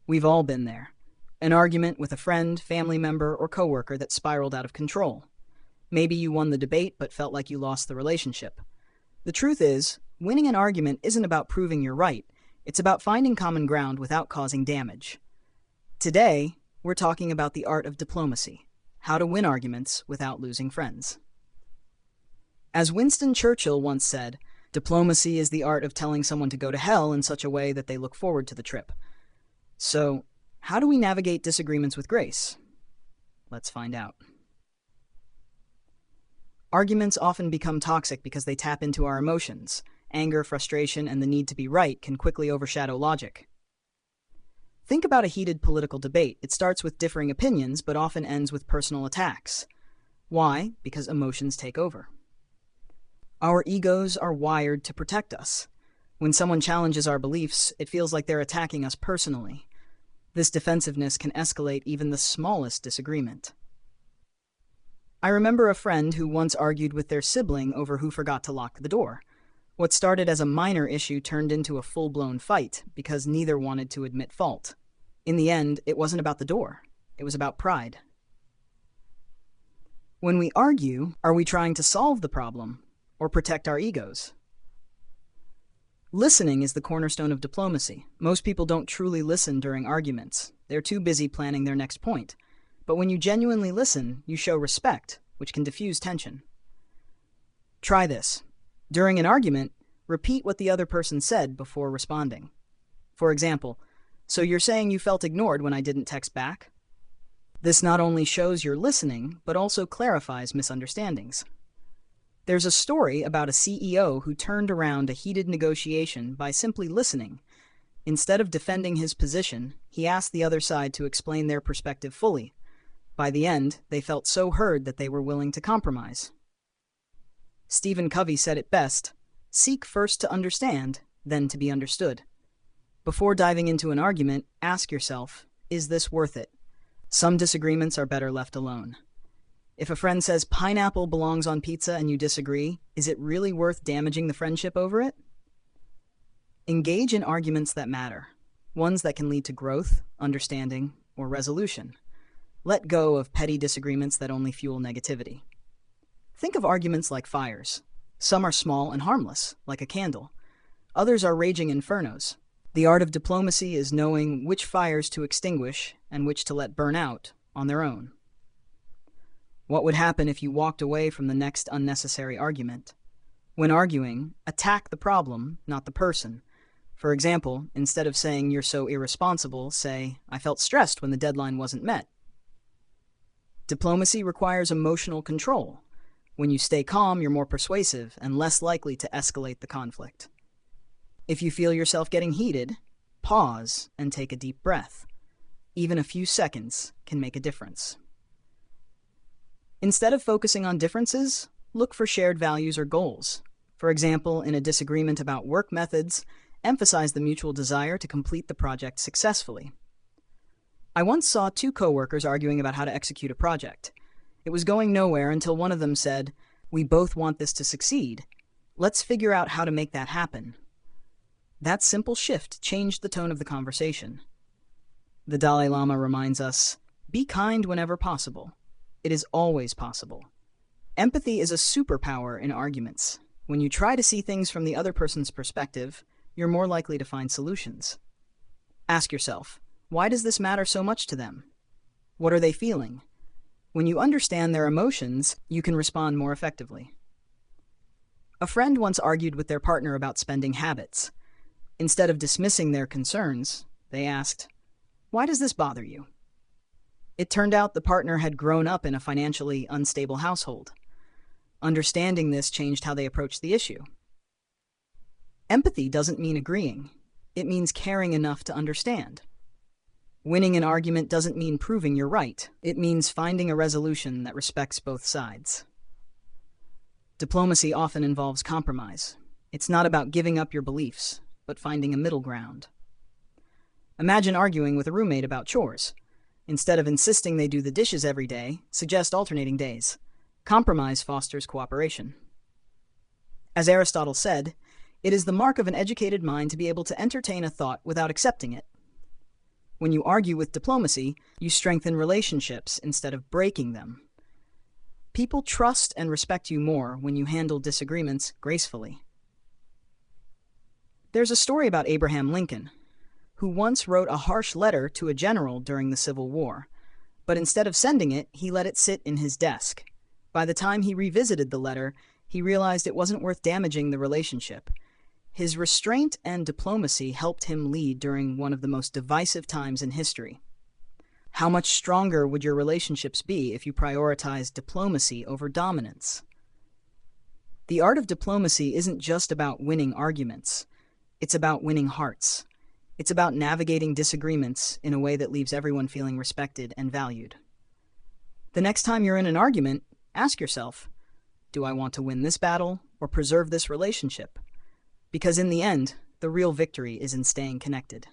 We've all been there. An argument with a friend, family member, or coworker that spiraled out of control. Maybe you won the debate but felt like you lost the relationship. The truth is, winning an argument isn't about proving you're right, it's about finding common ground without causing damage. Today, we're talking about the art of diplomacy, how to win arguments without losing friends. As Winston Churchill once said, diplomacy is the art of telling someone to go to hell in such a way that they look forward to the trip. So, how do we navigate disagreements with grace? Let's find out. Arguments often become toxic because they tap into our emotions. Anger, frustration, and the need to be right can quickly overshadow logic. Think about a heated political debate. It starts with differing opinions, but often ends with personal attacks. Why? Because emotions take over. Our egos are wired to protect us. When someone challenges our beliefs, it feels like they're attacking us personally. This defensiveness can escalate even the smallest disagreement. I remember a friend who once argued with their sibling over who forgot to lock the door. What started as a minor issue turned into a full-blown fight because neither wanted to admit fault. In the end, it wasn't about the door. It was about pride. When we argue, are we trying to solve the problem or protect our egos? Listening is the cornerstone of diplomacy. Most people don't truly listen during arguments. They're too busy planning their next point. But when you genuinely listen, you show respect, which can diffuse tension. Try this. During an argument, repeat what the other person said before responding. For example, "So you're saying you felt ignored when I didn't text back?" This not only shows you're listening, but also clarifies misunderstandings. There's a story about a CEO who turned around a heated negotiation by simply listening. Instead of defending his position, he asked the other side to explain their perspective fully. By the end, they felt so heard that they were willing to compromise. Stephen Covey said it best, "Seek first to understand, then to be understood." Before diving into an argument, ask yourself, is this worth it? Some disagreements are better left alone. If a friend says pineapple belongs on pizza and you disagree, is it really worth damaging the friendship over it? Engage in arguments that matter, ones that can lead to growth, understanding, or resolution. Let go of petty disagreements that only fuel negativity. Think of arguments like fires. Some are small and harmless, like a candle. Others are raging infernos. The art of diplomacy is knowing which fires to extinguish and which to let burn out on their own. What would happen if you walked away from the next unnecessary argument? When arguing, attack the problem, not the person. For example, instead of saying "you're so irresponsible," say "I felt stressed when the deadline wasn't met." Diplomacy requires emotional control. When you stay calm, you're more persuasive and less likely to escalate the conflict. If you feel yourself getting heated, pause and take a deep breath. Even a few seconds can make a difference. Instead of focusing on differences, look for shared values or goals. For example, in a disagreement about work methods, emphasize the mutual desire to complete the project successfully. I once saw two coworkers arguing about how to execute a project. It was going nowhere until one of them said, "We both want this to succeed. Let's figure out how to make that happen." That simple shift changed the tone of the conversation. The Dalai Lama reminds us, be kind whenever possible. It is always possible. Empathy is a superpower in arguments. When you try to see things from the other person's perspective, you're more likely to find solutions. Ask yourself, why does this matter so much to them? What are they feeling? When you understand their emotions, you can respond more effectively. A friend once argued with their partner about spending habits. Instead of dismissing their concerns, they asked, "Why does this bother you?" It turned out the partner had grown up in a financially unstable household. Understanding this changed how they approached the issue. Empathy doesn't mean agreeing. It means caring enough to understand. Winning an argument doesn't mean proving you're right. It means finding a resolution that respects both sides. Diplomacy often involves compromise. It's not about giving up your beliefs, but finding a middle ground. Imagine arguing with a roommate about chores. Instead of insisting they do the dishes every day, suggest alternating days. Compromise fosters cooperation. As Aristotle said, it is the mark of an educated mind to be able to entertain a thought without accepting it. When you argue with diplomacy, you strengthen relationships instead of breaking them. People trust and respect you more when you handle disagreements gracefully. There's a story about Abraham Lincoln, who once wrote a harsh letter to a general during the Civil War, but instead of sending it, he let it sit in his desk. By the time he revisited the letter, he realized it wasn't worth damaging the relationship. His restraint and diplomacy helped him lead during one of the most divisive times in history. How much stronger would your relationships be if you prioritized diplomacy over dominance? The art of diplomacy isn't just about winning arguments. It's about winning hearts. It's about navigating disagreements in a way that leaves everyone feeling respected and valued. The next time you're in an argument, ask yourself, do I want to win this battle or preserve this relationship? Because in the end, the real victory is in staying connected.